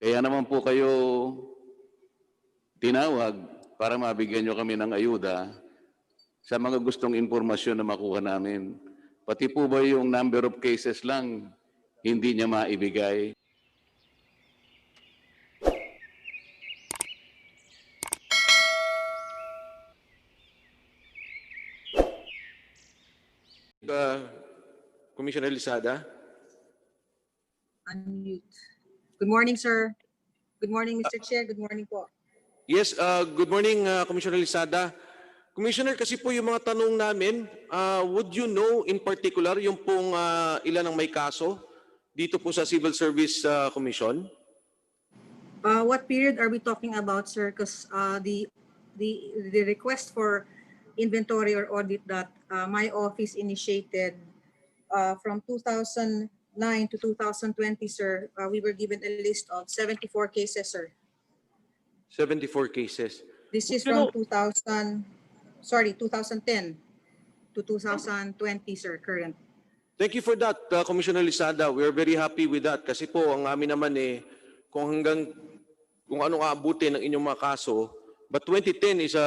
Kaya naman po kayo tinawag para mabigyan nyo kami ng ayuda sa mga gustong impormasyon na makuha namin. Pati po ba yung number of cases lang, hindi niya maibigay? Commissioner Lisada. Unmute. Good morning, sir. Good morning, Mr. Chair. Good morning po. Yes, good morning, Commissioner Lisada. Commissioner, kasi po yung mga tanong namin, would you know in particular yung pong ilan ang may kaso dito po sa Civil Service Commission? What period are we talking about, sir? Because the request for inventory or audit that my office initiated from 2009 to 2020, sir, we were given a list of 74 cases, sir. 74 cases. This is from 2010 to 2020, sir, current. Thank you for that, Commissioner Lisada. We are very happy with that kasi po ang amin naman kung anong aabutin ng inyong mga kaso, but 2010 is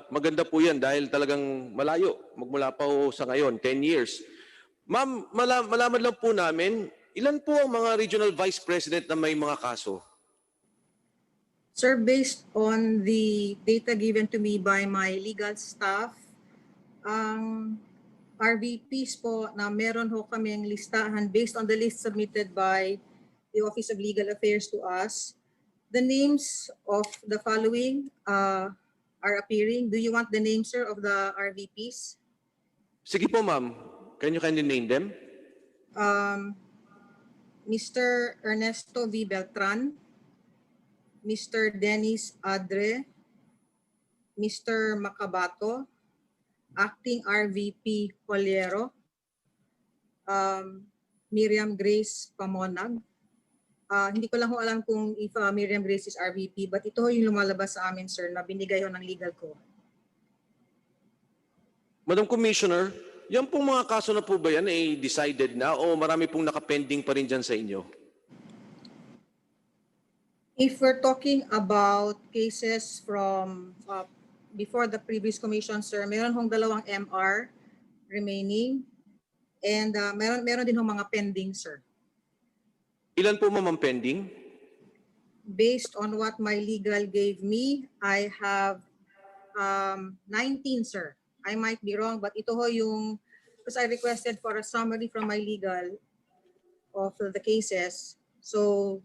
maganda po yan dahil talagang malayo, magmula pa po sa ngayon, 10 years. Ma'am, malaman lang po namin, ilan po ang mga regional vice president na may mga kaso? Sir, based on the data given to me by my legal staff, RVPs po na meron ho kaming listahan based on the list submitted by the Office of Legal Affairs to us. The names of the following are appearing. Do you want the names, sir, of the RVPs? Sige po, ma'am. Can you kindly name them? Mr. Ernesto V. Beltran, Mr. Dennis Adre, Mr. Macabato, Acting RVP Poliero, Miriam Grace Pamonag. Hindi ko lang ho alam kung if Miriam Grace is RVP, but ito ho yung lumalabas sa amin, sir, na binigay ho ng legal ko. Madam Commissioner, yan pong mga kaso na po ba yan ay decided na o marami pong nakapending pa rin dyan sa inyo? If we're talking about cases from before the previous commission, sir, meron hong 2 MR remaining and meron din hong mga pending, sir. Ilan po, ma'am, ang pending? Based on what my legal gave me, I have 19, sir. I might be wrong, but ito ho yung, because I requested for a summary from my legal of the cases. So,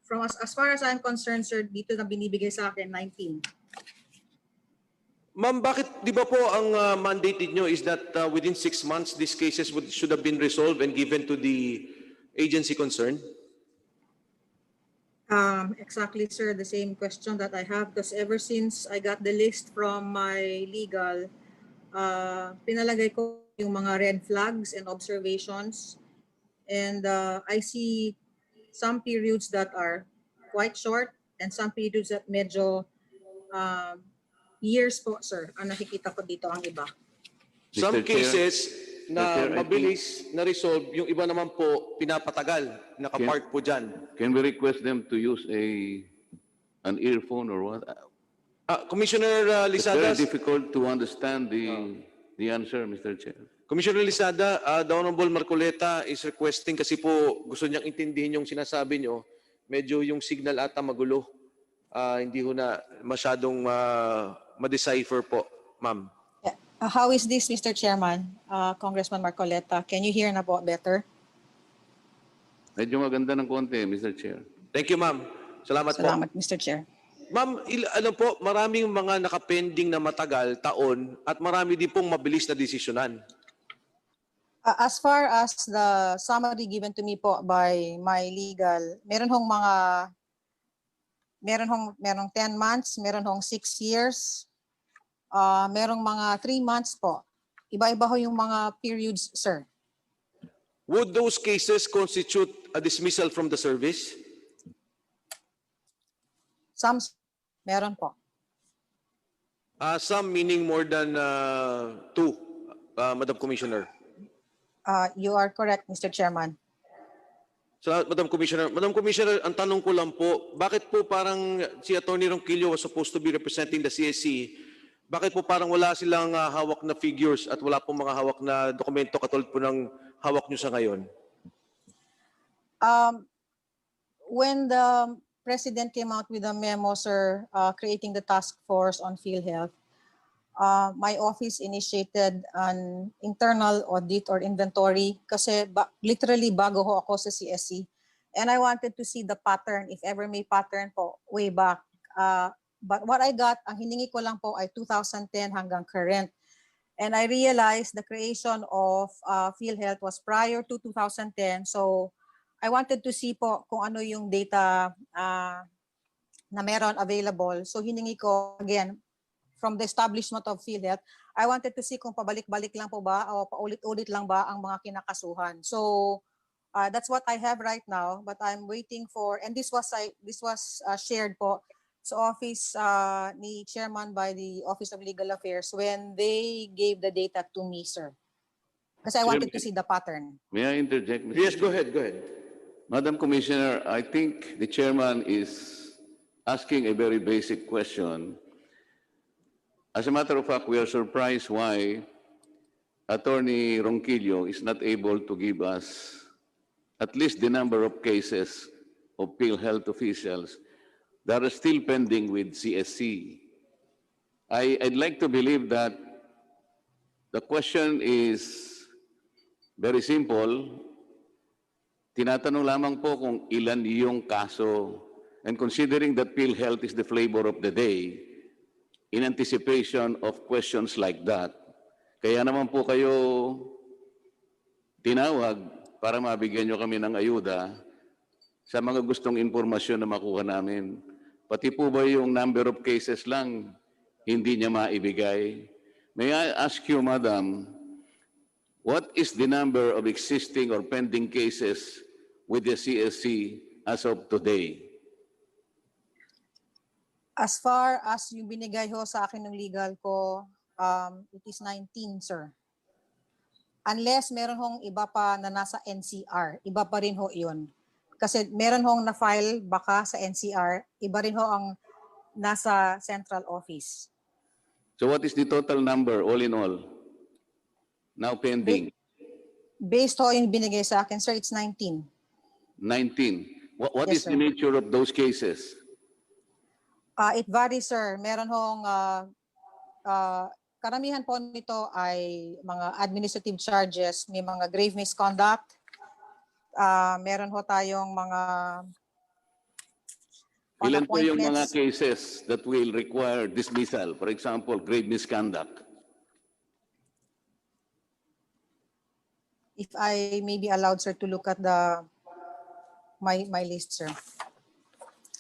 from as far as I'm concerned, sir, dito na binibigay sa akin, 19. Ma'am, bakit di ba po ang mandate niyo is that within 6 months, these cases should have been resolved and given to the agency concerned? Exactly, sir, the same question that I have, because ever since I got the list from my legal, pinalagay ko yung mga red flags and observations, and I see some periods that are quite short and some periods that medyo years po, sir, ang nakikita ko dito ang iba. Some Mr. Chair, cases na Chair, mabilis na resolve, yung iba naman po pinapatagal, nakapark po dyan. Can we request them to use an earphone or what? Commissioner It's Lisada, very difficult to understand the answer, Mr. Chair. Commissioner Lisada, the Honorable Marcoleta is requesting kasi po gusto niyang intindihin yung sinasabi niyo, medyo yung signal ata magulo. Hindi ho na masyadong ma-decipher po, ma'am. How is this, Mr. Chairman, Congressman Marcoleta? Can you hear na po better? Medyo maganda ng konti, Mr. Chair. Thank you, ma'am. Salamat po. Salamat, Mr. Chair. Ma'am, ano po, maraming mga nakapending na matagal, taon, at marami din pong mabilis na desisyonan. As far as the summary given to me po by my legal, merong 10 months, meron hong 6 years, merong mga 3 months po. Iba-iba ho yung mga periods, sir. Would those cases constitute a dismissal from the service? Some, meron po. Some meaning more than 2, Madam Commissioner. You are correct, Mr. Chairman. Madam Commissioner, ang tanong ko lang po, bakit po parang si Attorney Ronquillo was supposed to be representing the CSC, bakit po parang wala silang hawak na figures at wala pong mga hawak na dokumento katulad po ng hawak nyo sa ngayon? When the president came out with a memo, sir, creating the task force on Philhealth, my office initiated an internal audit or inventory kasi literally bago ho ako sa CSC. And I wanted to see the pattern, if ever may pattern po, way back. But what I got, ang hiningi ko lang po ay 2010 hanggang current. And I realized the creation of Philhealth was prior to 2010. So I wanted to see po kung ano yung data na meron available. So hiningi ko, again, from the establishment of Philhealth, I wanted to see kung pabalik-balik lang po ba o paulit-ulit lang ba ang mga kinakasuhan. So that's what I have right now, but I'm waiting for, and this was shared po sa office ni Chairman by the Office of Legal Affairs when they gave the data to me, sir. Kasi I wanted to see the pattern. May I interject, Mr. Yes, Chair? go ahead, go ahead. Madam Commissioner, I think the chairman is asking a very basic question. As a matter of fact, we are surprised why Attorney Ronquillo is not able to give us at least the number of cases of Philhealth officials that are still pending with CSC. I'd like to believe that the question is very simple. Tinatanong lamang po kung ilan yung kaso. And considering that Philhealth is the flavor of the day, in anticipation of questions like that, kaya naman po kayo tinawag para mabigyan nyo kami ng ayuda sa mga gustong impormasyon na makuha namin. Pati po ba yung number of cases lang, hindi niya maibigay? May I ask you, Madam, what is the number of existing or pending cases with the CSC as of today? As far as yung binigay ho sa akin ng legal ko, it is 19, sir. Unless meron hong iba pa na nasa NCR, iba pa rin ho yun. Kasi meron hong na-file baka sa NCR, iba rin ho ang nasa central office. So what is the total number, all in all, now pending? Based ho yung binigay sa akin, sir, it's 19. 19. What Yes, is the sir. nature of those cases? It varies, sir. Meron hong, karamihan po nito ay mga administrative charges, may mga grave misconduct, meron ho tayong mga on Ilan po yung mga appointments. cases that will require dismissal? For example, grave misconduct. If I may be allowed, sir, to look at my list, sir.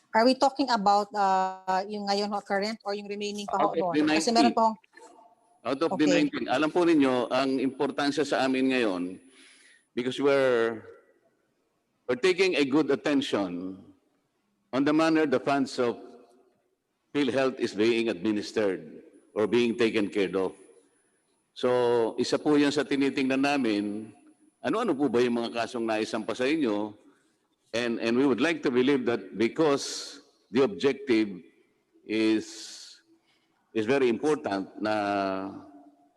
Are we talking about yung ngayon ho current or yung remaining pa ho Out of the doon? Kasi 19. meron po Out of the Okay. 19, alam po ninyo, ang importansya sa amin ngayon, because we're taking a good attention on the manner the funds of Philhealth is being administered or being taken care of. So, isa po yan sa tinitingnan namin, ano-ano po ba yung mga kasong naisampa sa inyo? And we would like to believe that because the objective is very important na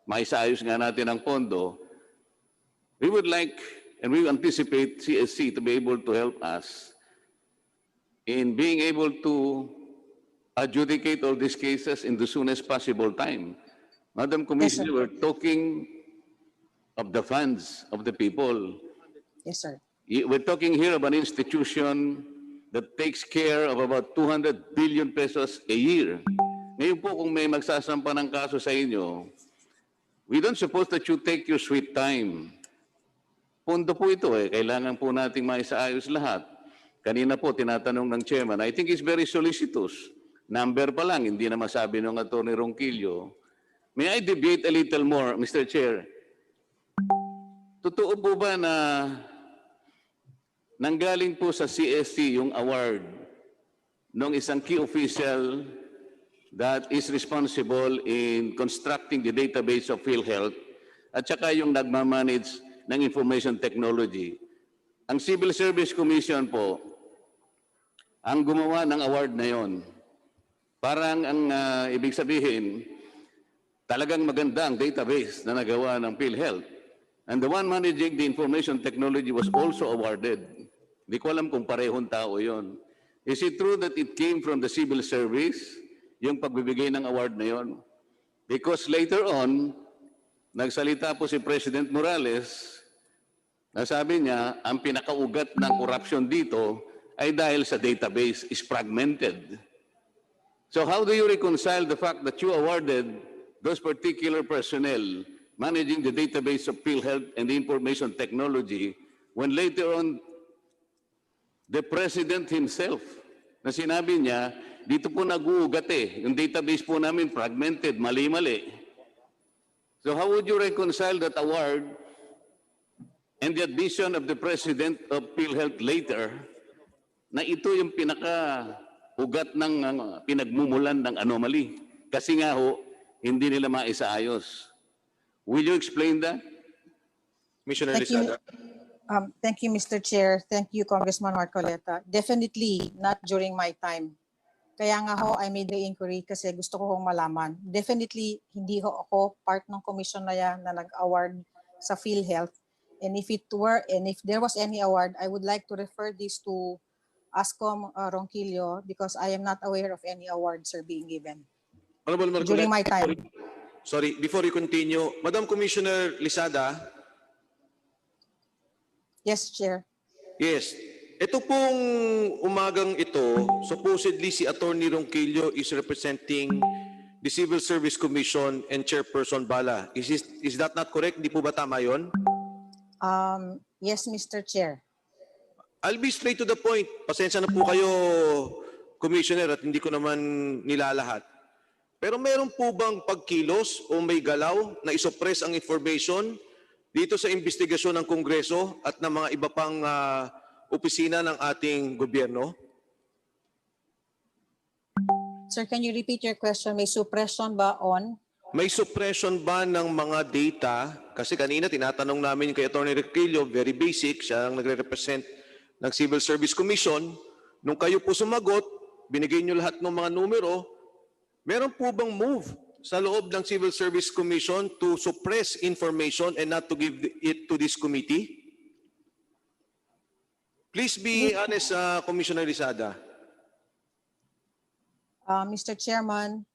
maisaayos nga natin ang pondo, we would like and we anticipate CSC to be able to help us in being able to adjudicate all these cases in the soonest possible time. Madam Commissioner, we're talking of the funds of the people. Yes, sir. We're talking here of an institution that takes care of about 200 billion pesos a year. Ngayon po kung may magsasampa ng kaso sa inyo, we don't suppose that you take your sweet time. Pondo po ito kailangan po nating maisaayos lahat. Kanina po tinatanong ng chairman, I think he's very solicitous. Number pa lang, hindi na masabi ng Atty. Ronquillo. May I deviate a little more, Mr. Chair? Totoo po ba na nanggaling po sa CSC yung award ng isang key official that is responsible in constructing the database of Philhealth at saka yung nagmamanage ng information technology ang Civil Service Commission po, ang gumawa ng award na yon. Parang ang ibig sabihin, talagang maganda ang database na nagawa ng Philhealth. And the one managing the information technology was also awarded. Hindi ko alam kung parehong tao yon. Is it true that it came from the civil service, yung pagbibigay ng award na yon? Because later on, nagsalita po si President Morales, nasabi niya, ang pinakaugat ng corruption dito ay dahil sa database is fragmented. So how do you reconcile the fact that you awarded those particular personnel managing the database of Philhealth and the information technology when later on the President himself na sinabi niya, dito po nag-uugat yung database po namin fragmented, mali-mali. So how would you reconcile that award and the admission of the President of Philhealth later na ito yung pinaka-ugat ng pinagmumulan ng anomaly? Kasi nga ho, hindi nila maisaayos. Will you explain that? Commissioner Thank you. Lisada. Thank you, Mr. Chair. Thank you, Congressman Marcoleta. Definitely not during my time. Kaya nga ho, I made the inquiry kasi gusto ko hong malaman. Definitely, hindi ho ako part ng commission na yan na nag-award sa Philhealth. And if there was any award, I would like to refer this to ASCOM Ronquillo because I am not aware of any awards are being given Honorable Marcoleta, during my time. Sorry, before you continue, Madam Commissioner Lisada. Yes, Chair. Yes. Ito pong umagang ito, supposedly si Attorney Ronquillo is representing the Civil Service Commission and Chairperson Bala. Is that not correct? Di po ba tama yun? Yes, Mr. Chair. I'll be straight to the point. Pasensya na po kayo, Commissioner, at hindi ko naman nilalahat. Pero meron po bang pagkilos o may galaw na isuppress ang information dito sa investigasyon ng Kongreso at ng mga iba pang opisina ng ating gobyerno? Sir, can you repeat your question? May suppression ba on? May suppression ba ng mga data? Kasi kanina tinatanong namin kay Atty. Ronquillo, very basic, siya ang nagre-represent ng Civil Service Commission. Nung kayo po sumagot, binigay niyo lahat ng mga numero, meron po bang move sa loob ng Civil Service Commission to suppress information and not to give it to this committee? Please be honest, Commissioner Lisada. Mr. Chairman,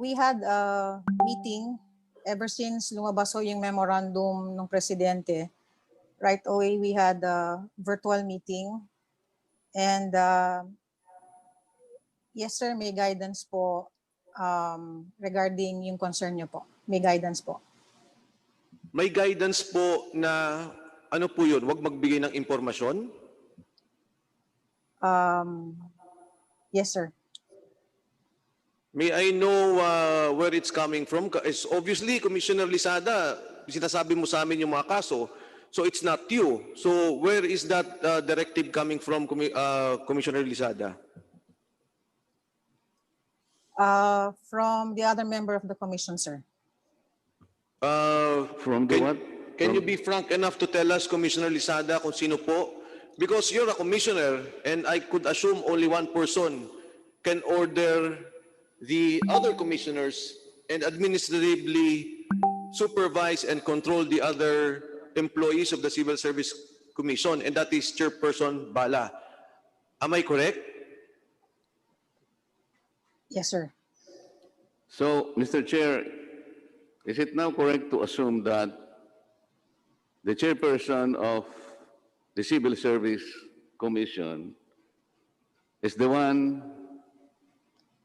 we had a meeting ever since lumabas ho yung memorandum ng Presidente. Right away, we had a virtual meeting. And yes, sir, may guidance po regarding yung concern nyo po. May guidance po. May guidance po na ano po yun? Huwag magbigay ng impormasyon? Yes, sir. May I know where it's coming from? It's obviously, Commissioner Lisada, sinasabi mo sa amin yung mga kaso, so it's not you. So where is that directive coming from, Commissioner Lisada? From the other member of the commission, sir. From the what? Can you be frank enough to tell us, Commissioner Lisada, kung sino po? Because you're a commissioner, and I could assume only one person can order the other commissioners and administratively supervise and control the other employees of the Civil Service Commission, and that is Chairperson Bala. Am I correct? Yes, sir. So, Mr. Chair, is it now correct to assume that the chairperson of the Civil Service Commission is the one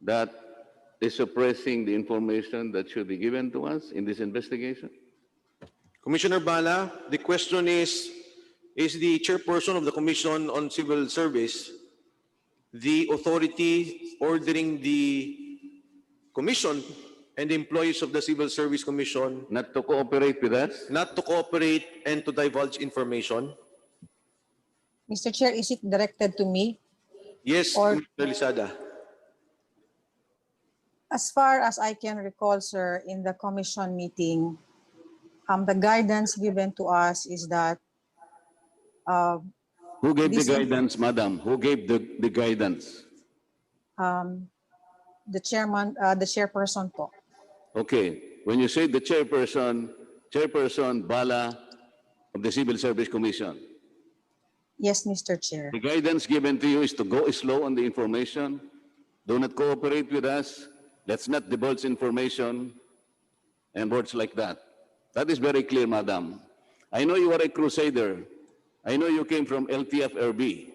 that is suppressing the information that should be given to us in this investigation? Commissioner Bala, the question is the chairperson of the Commission on Civil Service the authority ordering the Commission and the employees of the Civil Service Commission Not to cooperate with us? not to cooperate and to divulge information? Mr. Chair, is it directed to me? Yes, Or- Commissioner Lisada. As far as I can recall, sir, in the commission meeting, the guidance given to us is that Uh, Who gave the This in- guidance, madam? Who gave the guidance? the chairperson po. Okay. When you say the chairperson Bala of the Civil Service Commission, Yes, Mr. Chair. the guidance given to you is to go slow on the information. Do not cooperate with us. Let's not divulge information and words like that. That is very clear, madam. I know you are a crusader. I know you came from LTFRB.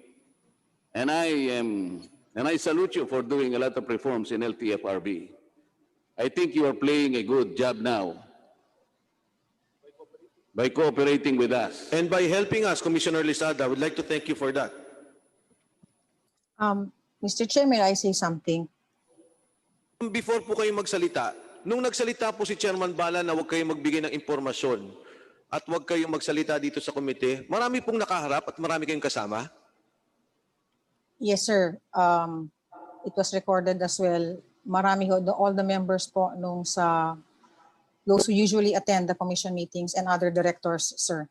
And I salute you for doing a lot of reforms in LTFRB. I think you are playing a good job now by cooperating with us. And by helping us, Commissioner Lisada, I would like to thank you for that. Mr. Chair, may I say something? Before po kayo magsalita, nung nagsalita po si Chairman Bala na huwag kayong magbigay ng impormasyon at huwag kayong magsalita dito sa komite, marami pong nakaharap at marami kayong kasama. Yes, sir. It was recorded as well. Marami ho, all the members po those who usually attend the commission meetings and other directors, sir.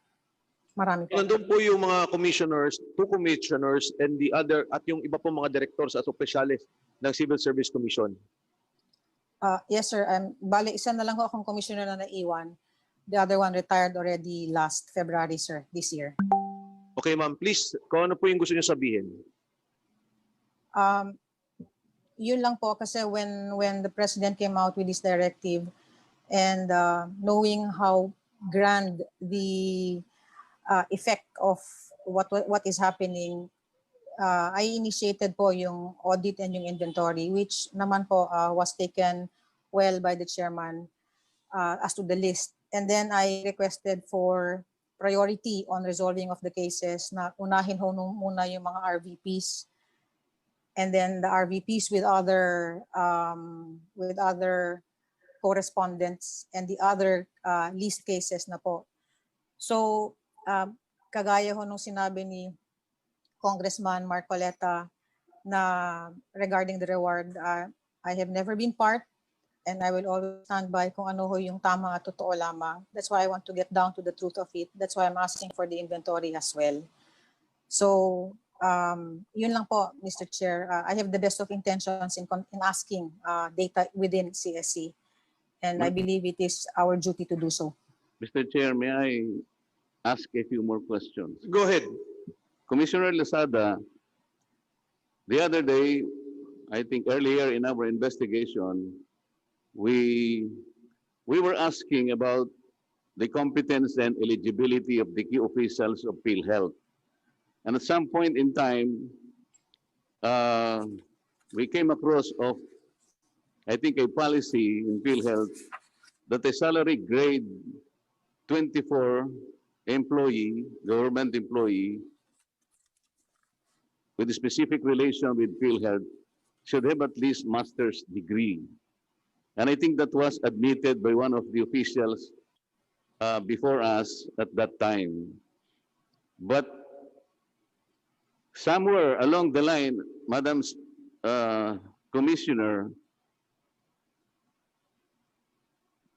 Marami po. Nandun po yung mga commissioners, two commissioners, and the other, at yung iba po mga directors at opisyales ng Civil Service Commission. Yes, sir. Bale, isa na lang ho akong commissioner na naiwan. The other one retired already last February, sir, this year. Okay, ma'am, please, kung ano po yung gusto niyo sabihin. Yun lang po kasi when the president came out with this directive and knowing how grand the effect of what is happening, I initiated po yung audit and yung inventory, which naman po was taken well by the chairman as to the list. And then I requested for priority on resolving of the cases na unahin ho muna yung mga RVPs, and then the RVPs with other correspondents and the other least cases na po. So kagaya ho nung sinabi ni Congressman Marcoleta na regarding the reward, I have never been part and I will always stand by kung ano ho yung tama at totoo lamang. That's why I want to get down to the truth of it. That's why I'm asking for the inventory as well. So yun lang po, Mr. Chair. I have the best of intentions in asking data within CSC, and I believe it is our duty to do so. Mr. Chair, may I ask a few more questions? Go ahead. Commissioner Lasada, the other day, I think earlier in our investigation, we were asking about the competence and eligibility of the key officials of Philhealth. And at some point in time, we came across of, I think, a policy in Philhealth that a salary grade 24 employee, government employee, with a specific relation with Philhealth should have at least master's degree. And I think that was admitted by one of the officials before us at that time. But somewhere along the line, Madam Commissioner,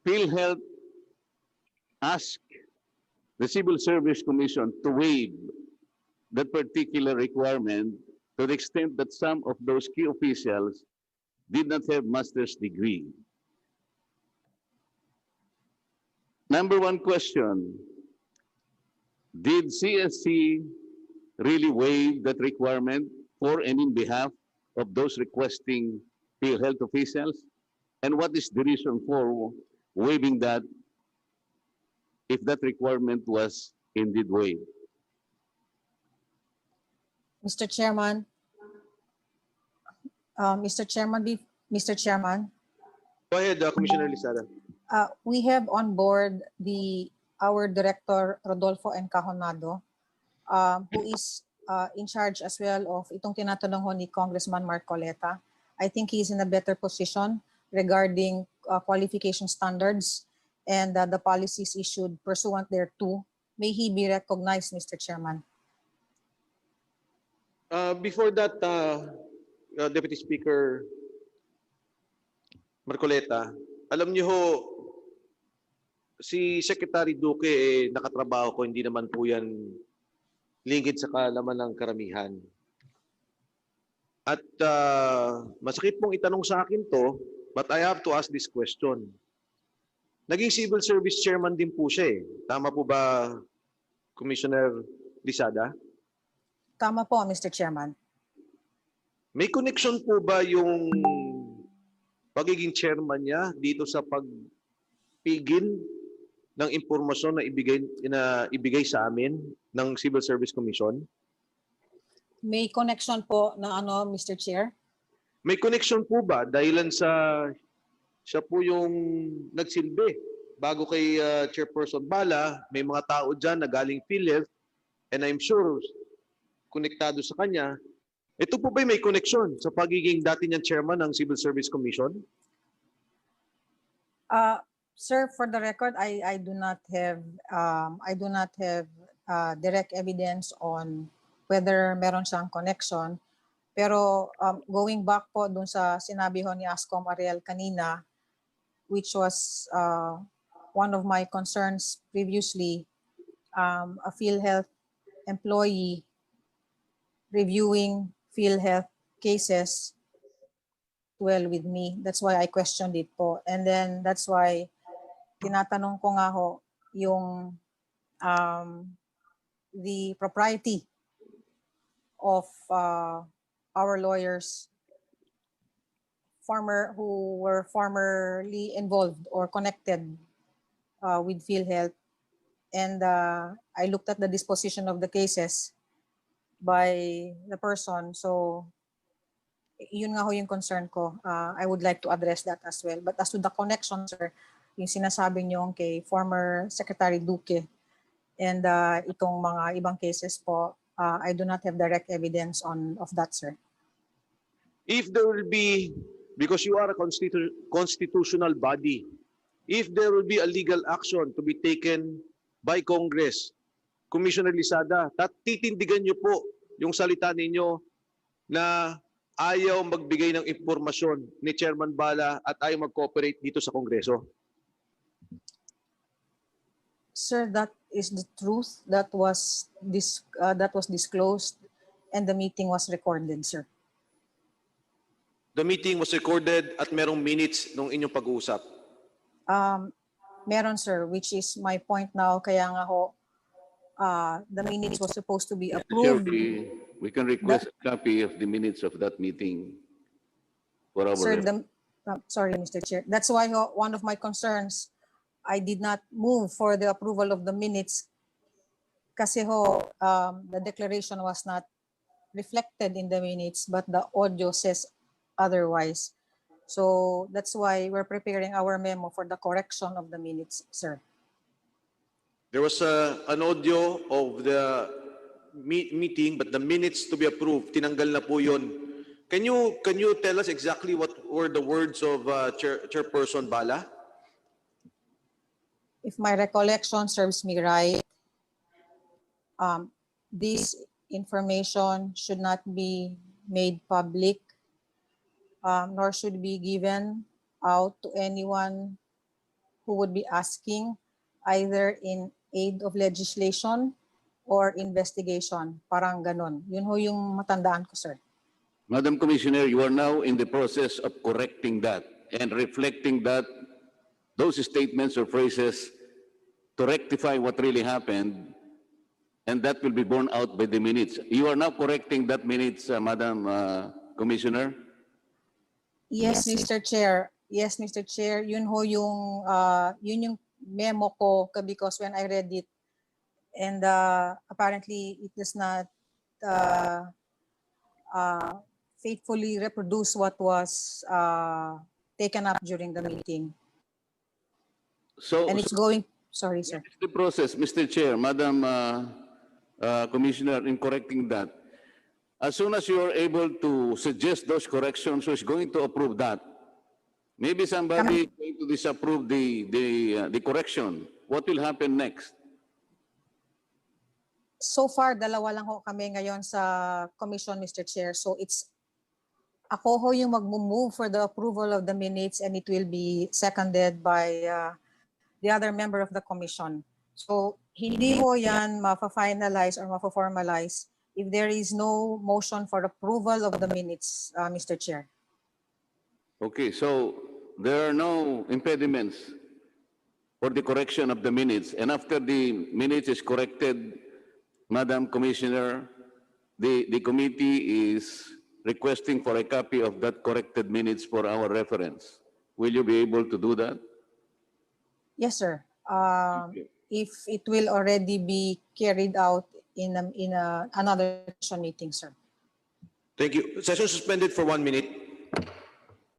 Philhealth asked the Civil Service Commission to waive that particular requirement to the extent that some of those key officials did not have master's degree. Number one question, did CSC really waive that requirement for and in behalf of those requesting Philhealth officials? And what is the reason for waiving that if that requirement was indeed waived? Mr. Chairman, Mr. Chairman, Go ahead, Commissioner Lisada. we have on board our director Rodolfo Encajonado, who is in charge as well of itong tinatanong ho ni Congressman Marcoleta. I think he is in a better position regarding qualification standards and the policies issued pursuant thereto. May he be recognized, Mr. Chairman. Before that, Deputy Speaker Marcoleta, alam niyo ho, si Secretary Duque nakatrabaho ko, hindi naman po yan lingid sa kaalaman ng karamihan. At masakit pong itanong sa akin to, but I have to ask this question. Naging civil service chairman din po siya eh. Tama po ba, Commissioner Lisada? Tama po, Mr. Chairman. May connection po ba yung pagiging chairman niya dito sa pagpigil ng impormasyon na ibigay sa amin ng Civil Service Commission? May connection po na ano, Mr. Chair? May connection po ba dahilan sa siya po yung nagsilbi bago kay Chairperson Bala, may mga tao dyan na galing Philhealth and I'm sure konektado sa kanya. Ito po ba may connection sa pagiging dati niyang chairman ng Civil Service Commission? Sir, for the record, I do not have direct evidence on whether meron siyang connection. Pero going back po dun sa sinabi ho ni Ascom Ariel kanina, which was one of my concerns previously, a Philhealth employee reviewing Philhealth cases well with me. That's why I questioned it po. And then that's why tinatanong ko nga ho yung the propriety of our lawyers who were formerly involved or connected with Philhealth. And I looked at the disposition of the cases by the person. So yun nga ho yung concern ko. I would like to address that as well. But as to the connection, sir, yung sinasabi niyo kay former Secretary Duque and itong mga ibang cases po, I do not have direct evidence of that, sir. If there will be, because you are a constitutional body, if there will be a legal action to be taken by Congress, Commissioner Lisada, titindigan niyo po yung salita ninyo na ayaw magbigay ng impormasyon ni Chairman Bala at ayaw mag-cooperate dito sa Kongreso? Sir, that is the truth. That was disclosed and the meeting was recorded, sir. The meeting was recorded at merong minutes nung inyong pag-uusap. Meron, sir, which is my point now. Kaya nga ho, the minutes was supposed to be Chair, approved. we can request a copy of the minutes of that meeting for our Sir, record. sorry, Mr. Chair. That's why ho, one of my concerns, I did not move for the approval of the minutes kasi ho, the declaration was not reflected in the minutes, but the audio says otherwise. So that's why we're preparing our memo for the correction of the minutes, sir. There was an audio of the meeting, but the minutes to be approved, tinanggal na po yun. Can you tell us exactly what were the words of Chairperson Bala? If my recollection serves me right, this information should not be made public, nor should be given out to anyone who would be asking, either in aid of legislation or investigation. Parang ganon. Yun ho yung matandaan ko, sir. Madam Commissioner, you are now in the process of correcting that and reflecting those statements or phrases to rectify what really happened, and that will be borne out by the minutes. You are now correcting that minutes, Madam Commissioner? Yes, Mr. Chair. Yes, Mr. Chair. Yun ho yung memo ko because when I read it, and apparently it does not faithfully reproduce what was taken up during the meeting. So, And it's going, sorry, sir. what is the process, Mr. Chair, Madam Commissioner, in correcting that? As soon as you are able to suggest those corrections, who is going to approve that? Maybe somebody is going to disapprove the correction. What will happen next? So far, dalawa lang ho kami ngayon sa commission, Mr. Chair. So it's ako ho yung mag-move for the approval of the minutes and it will be seconded by the other member of the commission. So, hindi ho yan ma-finalize or ma-formalize if there is no motion for approval of the minutes, Mr. Chair. Okay, so there are no impediments for the correction of the minutes. And after the minutes is corrected, Madam Commissioner, the committee is requesting for a copy of that corrected minutes for our reference. Will you be able to do that? Yes, sir. Okay. If it will already be carried out in another session meeting, sir. Thank you. Session suspended for 1 minute.